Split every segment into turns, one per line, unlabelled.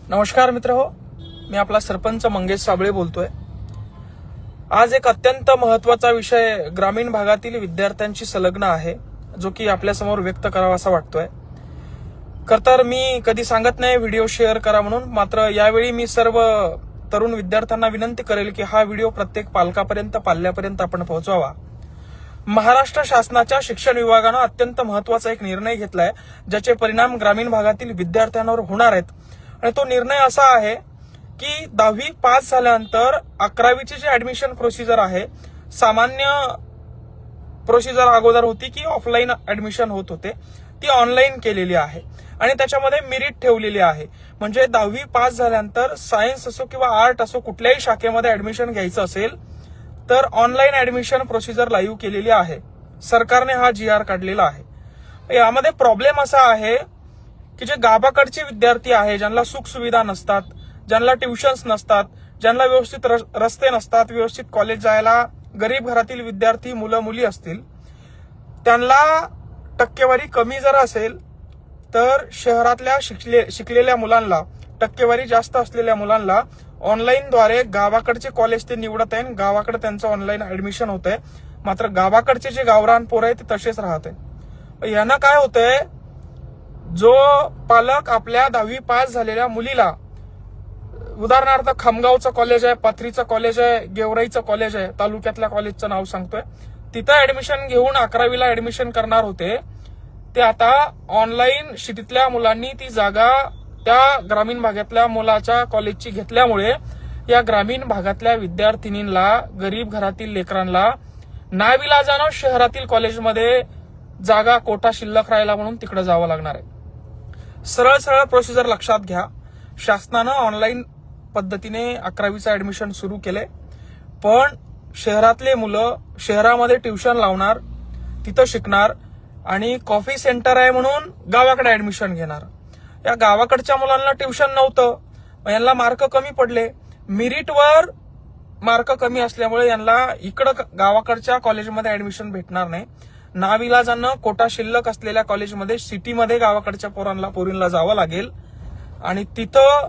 नमस्कार मित्र हो, मी आपला सरपंच मंगेश साबळे बोलतोय। आज एक अत्यंत महत्त्वाचा विषय ग्रामीण भागातील विद्यार्थ्यांशी संलग्न आहे, जो की आपल्या समोर व्यक्त करावा असा वाटतोय। तर मी कधी सांगत नाही व्हिडिओ शेअर करा म्हणून, मात्र यावेळी मी सर्व तरुण विद्यार्थ्यांना विनंती करेल की हा व्हिडिओ प्रत्येक पालकापर्यंत पाल्यापर्यंत आपण पोहोचवावा। महाराष्ट्र शासनाच्या शिक्षण विभागानं अत्यंत महत्त्वाचा एक निर्णय घेतलाय, ज्याचे परिणाम ग्रामीण भागातील विद्यार्थ्यांवर होणार आहेत। आणि तो निर्णय असा आहे की 10वी पास झाल्यानंतर 11वीची जी ऍडमिशन प्रोसिजर आहे, सामान्य प्रोसिजर अगोदर होती की ऑफलाईन ऍडमिशन होत होते, ती ऑनलाईन केलेली आहे आणि त्याच्यामध्ये मेरिट ठेवलेली आहे। म्हणजे 10वी पास झाल्यानंतर सायन्स असो किंवा आर्ट असो, कुठल्याही शाखेमध्ये ऍडमिशन घ्यायचं असेल तर ऑनलाईन ऍडमिशन प्रोसिजर लाईव्ह केलेली आहे। सरकारने हा GR काढलेला आहे। यामध्ये प्रॉब्लेम असा आहे की जे गावाकडचे विद्यार्थी आहे, ज्यांना सुख सुविधा नसतात, ज्यांना ट्युशन्स नसतात, ज्यांना व्यवस्थित रस्ते नसतात, व्यवस्थित कॉलेज जायला गरीब घरातील विद्यार्थी मुलं मुली असतील, त्यांना टक्केवारी कमी जर असेल तर शहरातल्या शिकलेल्या मुलांना, टक्केवारी जास्त असलेल्या मुलांना ऑनलाईनद्वारे गावाकडचे कॉलेज ते निवडत आहे, गावाकडे त्यांचं ऑनलाईन ऍडमिशन होत आहे। मात्र गावाकडचे जे गावरान पोरं आहे ते तसेच राहत आहे। यानं काय होतंय, जो पालक आपल्या 10वी पास झालेल्या मुलीला, उदाहरणार्थ खामगावचं कॉलेज आहे, पाथरीचं कॉलेज आहे, गेवराईचं कॉलेज आहे, तालुक्यातल्या कॉलेजचं नाव सांगतोय, तिथं ऍडमिशन घेऊन 11वीला ऍडमिशन करणार होते, ते आता ऑनलाईन शिटीतल्या मुलांनी ती जागा त्या ग्रामीण भागातल्या मुलाच्या कॉलेजची घेतल्यामुळे या ग्रामीण भागातल्या विद्यार्थिनींना, गरीब घरातील लेकरांना नाविलाजानं शहरातील कॉलेजमध्ये जागा कोटा शिल्लक राहिला म्हणून तिकडे जावं लागणार आहे। सरळ सरळ प्रोसिजर लक्षात घ्या। शासनानं ऑनलाईन पद्धतीने 11वीचं ऍडमिशन सुरू केलंय, पण शहरातले मुलं शहरामध्ये ट्युशन लावणार, तिथं शिकणार आणि कॉफी सेंटर आहे म्हणून गावाकडे ऍडमिशन घेणार। या गावाकडच्या मुलांना ट्युशन नव्हतं, यांना मार्क कमी पडले, मेरिटवर मार्क कमी असल्यामुळे यांना इकडं गावाकडच्या कॉलेजमध्ये ऍडमिशन भेटणार नाही। नाविलाजानं कोटा शिल्लक असलेल्या कॉलेजमध्ये, सिटीमध्ये गावाकडच्या पोरींना जावं लागेल आणि तिथं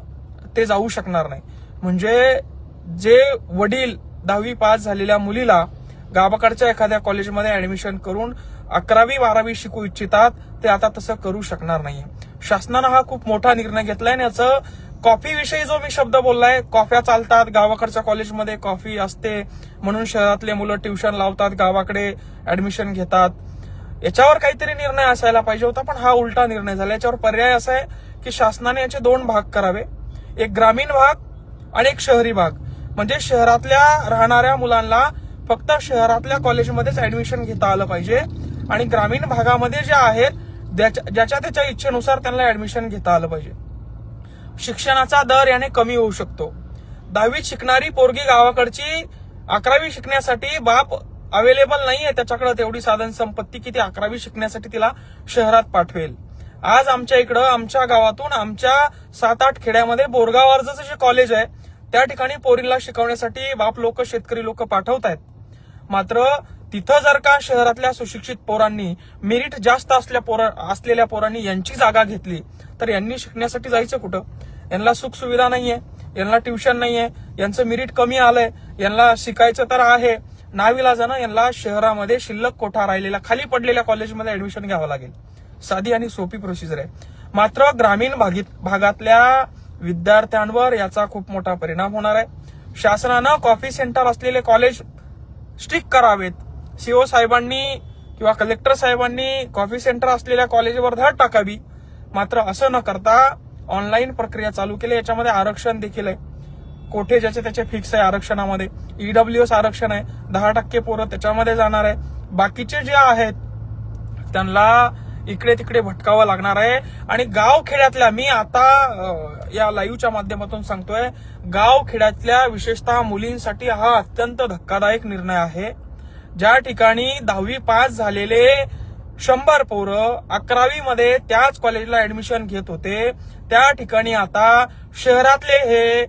ते जाऊ शकणार नाही। म्हणजे जे वडील 10वी पास झालेल्या मुलीला गावाकडच्या एखाद्या कॉलेजमध्ये ऍडमिशन करून 11वी 12वी शिकू इच्छितात, ते आता तसं करू शकणार नाहीये। शासनानं हा खूप मोठा निर्णय घेतलाय आणि याचं कॉफीविषयी जो मी शब्द बोललाय, कॉफ्या चालतात, गावाकडच्या कॉलेजमध्ये कॉफी असते म्हणून शहरातले मुलं ट्युशन लावतात, गावाकडे ऍडमिशन घेतात, याच्यावर काहीतरी निर्णय असायला पाहिजे होता, पण हा उलटा निर्णय झाला। याच्यावर पर्याय असा आहे की शासनाने याचे 2 भाग करावे, एक ग्रामीण भाग आणि एक शहरी भाग। म्हणजे शहरातल्या राहणाऱ्या मुलांना फक्त शहरातल्या कॉलेजमध्येच ऍडमिशन घेता आलं पाहिजे आणि ग्रामीण भागामध्ये जे आहेत ज्याच्या त्याच्या इच्छेनुसार त्यांना ऍडमिशन घेता आलं पाहिजे। शिक्षणाचा दर याने कमी होऊ शकतो। 10वीत शिकणारी पोरगी गावाकडची 11वी शिकण्यासाठी बाप अवेलेबल नाहीये, त्याच्याकडे तेवढी साधन संपत्ती की ती 11वी शिकण्यासाठी तिला शहरात पाठवेल। आज आमच्या इकडं, आमच्या गावातून, आमच्या 7-8 खेड्यामध्ये बोरगाववरचं जे कॉलेज आहे त्या ठिकाणी पोरींना शिकवण्यासाठी बाप लोक, शेतकरी लोक पाठवतायत। मात्र तिथं जर का शहरातल्या सुशिक्षित पोरांनी, मेरिट जास्त असलेल्या पोरांनी यांची जागा घेतली तर यांनी शिकण्यासाठी जायचं कुठं? यांना सुख सुविधा नाहीये, यांना ट्युशन नाहीये, यांचं मेरिट कमी आलंय, यांना शिकायचं तर आहे, नाविलाजानं यांना शहरामध्ये शिल्लक कोठा राहिलेल्या खाली पडलेल्या कॉलेजमध्ये ऍडमिशन घ्यावं लागेल। साधी आणि सोपी प्रोसिजर आहे। मात्र ग्रामीण भागातल्या विद्यार्थ्यांवर याचा खूप मोठा परिणाम होणार आहे। शासनानं कॉफी सेंटर असलेले कॉलेज स्ट्रिक्ट करावेत। CO साहेबांनी किंवा कलेक्टर साहेबांनी कॉफी सेंटर असलेल्या कॉलेजवर धाड टाकावी। मात्र असं न करता ऑनलाईन प्रक्रिया चालू केली। याच्यामध्ये आरक्षण देखील आहे, कोठे ज्याचे त्याचे फिक्स आहे आरक्षणामध्ये। EWS आरक्षण आहे, 10% पोरं त्याच्यामध्ये जाणार आहे, बाकीचे जे आहेत त्यांना इकडे तिकडे भटकावं लागणार आहे। आणि गाव खेड्यातल्या, मी आता या लाईव्हच्या माध्यमातून सांगतोय, गाव खेड्यातल्या विशेषतः मुलींसाठी हा अत्यंत धक्कादायक निर्णय आहे। ज्या ठिकाणी 10वी पास झालेले 100 पोरं 11वी मध्ये त्याच कॉलेजला ऍडमिशन घेत होते, त्या ठिकाणी आता शहरातले हे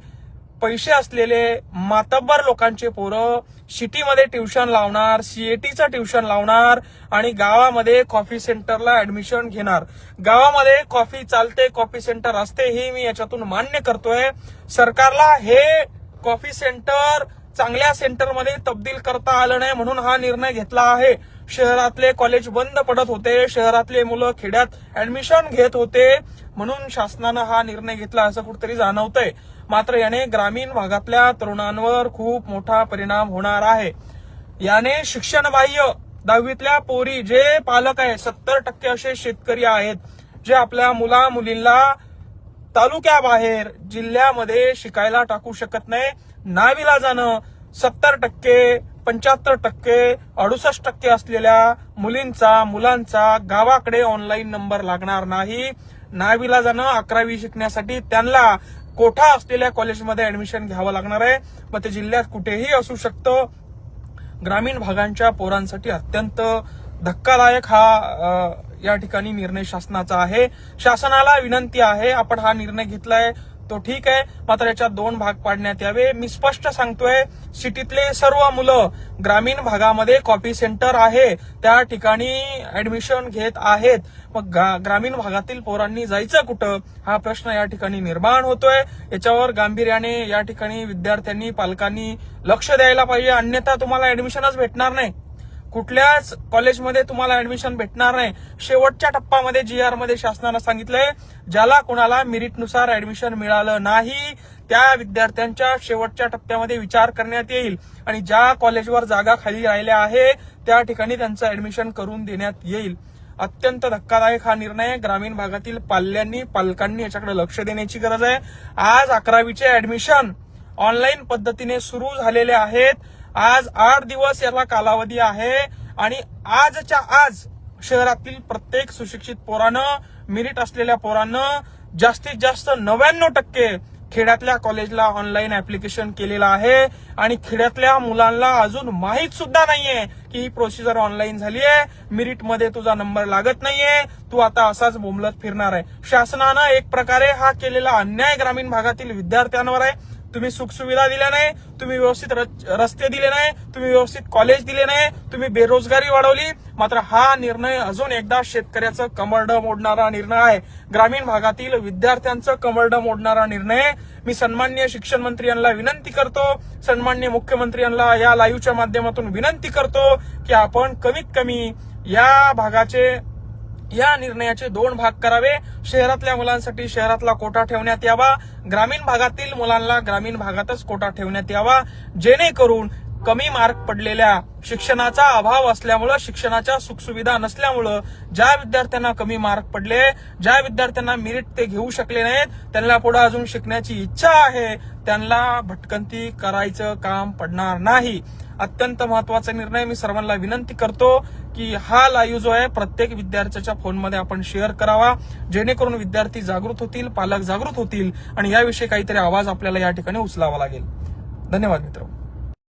पैसे असलेले मातब्बर लोकांचे पोरं सिटीमध्ये ट्युशन लावणार, सीएटीचं ट्युशन लावणार आणि गावामध्ये कॉफी सेंटरला ऍडमिशन घेणार. गावामध्ये कॉफी चालते, कॉफी सेंटर असते, हे मी याच्यातून मान्य करतोय. सरकारला हे कॉफी सेंटर चांगल्या सेंटरमध्ये तब्दील करता आलं नाही म्हणून हा निर्णय घेतला आहे. शहरातले कॉलेज बंद पडत होते, शहरातले मुलं खेड्यात ऍडमिशन घेत होते म्हणून शासनानं हा निर्णय घेतला असं कुठेतरी जाणवतंय. मात्र याने ग्रामीण भागातल्या तरुणांवर खूप मोठा परिणाम होणार आहे. याने शिक्षणबाह्य 10वीतल्या पोरी, जे पालक आहे 70% असे शेतकरी आहेत जे आपल्या मुला मुलींना तालुक्याबाहेर जिल्ह्यामध्ये शिकायला टाकू शकत नाही. नाविलाजानं 70%, 75%, 68% असलेल्या मुलांचा गावाकडे ऑनलाईन नंबर लागणार नाही. नाविलाजानं 11वी शिकण्यासाठी त्यांना कोठा असलेल्या कॉलेजमध्ये ऍडमिशन घ्यावं लागणार आहे. मग ते जिल्ह्यात कुठेही असू शकतं. ग्रामीण भागांच्या पोरांसाठी अत्यंत धक्कादायक हा या ठिकाणी निर्णय शासनाचा आहे. शासनाला विनंती आहे, आपण हा निर्णय घेतलाय तो ठीक आहे, मात्र याच्यात 2 भाग पाडण्यात यावे. मी स्पष्ट सांगतोय, सिटीतले सर्व मुलं ग्रामीण भागामध्ये कॉफी सेंटर आहे त्या ठिकाणी ऍडमिशन घेत आहेत. मग ग्रामीण भागातील पोरांनी जायचं कुठं हा प्रश्न या ठिकाणी निर्माण होतोय. याच्यावर गांभीर्याने या ठिकाणी विद्यार्थ्यांनी, पालकांनी लक्ष द्यायला पाहिजे. अन्यथा तुम्हाला ऍडमिशनच भेटणार नाही, कुठल्याच कॉलेजमध्ये तुम्हाला ऍडमिशन भेटणार नाही. शेवटच्या टप्प्यामध्ये GR मध्ये शासनानं सांगितलंय, ज्याला कोणाला मेरिटनुसार ऍडमिशन मिळालं नाही त्या विद्यार्थ्यांच्या शेवटच्या टप्प्यामध्ये विचार करण्यात येईल आणि ज्या कॉलेजवर जागा खाली राहिल्या आहे त्या ठिकाणी त्यांचं ऍडमिशन करून देण्यात येईल. अत्यंत धक्कादायक हा निर्णय. ग्रामीण भागातील पालकांनी याच्याकडे लक्ष देण्याची गरज आहे. आज 11वीचे ऍडमिशन ऑनलाईन पद्धतीने सुरू झालेले आहेत. आज 8 दिवस याला कालावधी आहे आणि आजच्या आज शहरातील प्रत्येक सुशिक्षित पोरानं, मेरिट असलेल्या पोरानं जास्तीत जास्त 99% खेड्यातल्या कॉलेजला ऑनलाईन ऍप्लिकेशन केलेलं आहे आणि खेड्यातल्या मुलांना अजून माहीत सुद्धा नाहीये की ही प्रोसिजर ऑनलाईन झाली आहे. मेरिटमध्ये तुझा नंबर लागत नाहीये, तू आता असाच बोंबलत फिरणार आहे. शासनानं एक प्रकारे हा केलेला अन्याय ग्रामीण भागातील विद्यार्थ्यांवर आहे. तुम्ही सुखसुविधा दिल्या नाही, तुम्ही व्यवस्थित रस्ते दिले नाही, तुम्ही व्यवस्थित कॉलेज दिले नाही, तुम्ही बेरोजगारी वाढवली. मात्र हा निर्णय अजून एकदा शेतकऱ्याचं कमरडं मोडणारा निर्णय आहे, ग्रामीण भागातील विद्यार्थ्यांचं कमरडं मोडणारा निर्णय. मी सन्माननीय शिक्षण मंत्री यांना विनंती करतो, सन्माननीय मुख्यमंत्री यांना या लाईव्हच्या माध्यमातून विनंती करतो की आपण कमीत कमी या निर्णयाचे 2 भाग करावे. शहरातल्या मुलांसाठी शहरातला कोटा ठेवण्यात यावा, ग्रामीण भागातील मुलांना ग्रामीण भागातच कोटा ठेवण्यात यावा, जेणेकरून कमी मार्क पडलेल्या, शिक्षणाचा अभाव असल्यामुळं, शिक्षणाच्या सुखसुविधा नसल्यामुळं ज्या विद्यार्थ्यांना कमी मार्क पडले, ज्या विद्यार्थ्यांना मेरिट ते घेऊ शकले नाहीत, त्यांना पुढे अजून शिकण्याची इच्छा आहे, त्यांना भटकंती करायचं काम पडणार नाही. अत्यंत महत्वाचा निर्णय. मी सर्वांना विनंती करतो की हा लाईव्ह जो आहे प्रत्येक विद्यार्थ्याच्या फोनमध्ये आपण शेअर करावा, जेणेकरून विद्यार्थी जागृत होतील, पालक जागृत होतील आणि याविषयी काहीतरी आवाज आपल्याला या ठिकाणी उचलावा लागेल. धन्यवाद मित्र.